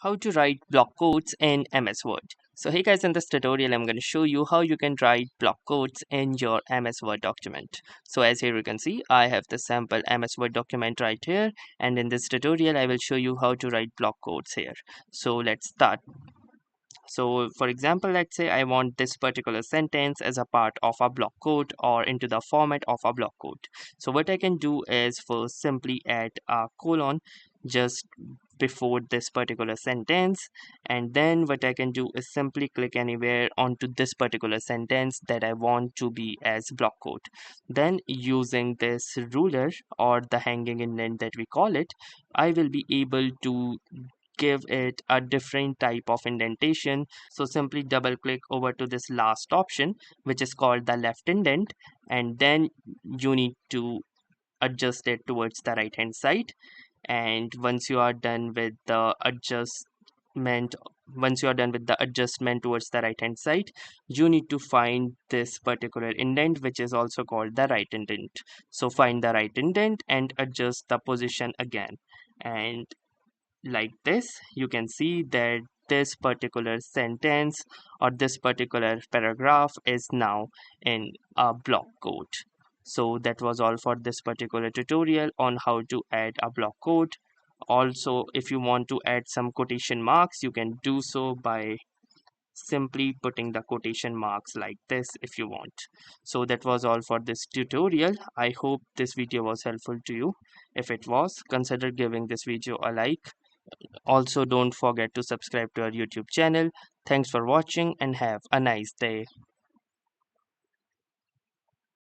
How to write block quotes in MS Word. So hey guys, in this tutorial I'm going to show you how you can write block quotes in your MS Word document. So as here you can see, I have the sample MS Word document right here, and in this tutorial I will show you how to write block quotes here. So let's start. So for example, let's say I want this particular sentence as a part of a block quote or into the format of a block quote. So what I can do is first simply add a colon just before this particular sentence, and then what I can do is simply click anywhere onto this particular sentence that I want to be as block quote. Then using this ruler or the hanging indent that we call it, I will be able to give it a different type of indentation. So simply double click over to this last option, which is called the left indent, and then you need to adjust it towards the right hand side. And once you are done with the adjustment towards the right hand side, you need to find this particular indent, which is also called the right indent. So find the right indent and adjust the position again, and like this you can see that this particular sentence or this particular paragraph is now in a block quote. So that was all for this particular tutorial on how to add a block quote. Also, if you want to add some quotation marks, you can do so by simply putting the quotation marks like this if you want. So that was all for this tutorial. I hope this video was helpful to you. If it was, consider giving this video a like. Also, don't forget to subscribe to our YouTube channel. Thanks for watching and have a nice day.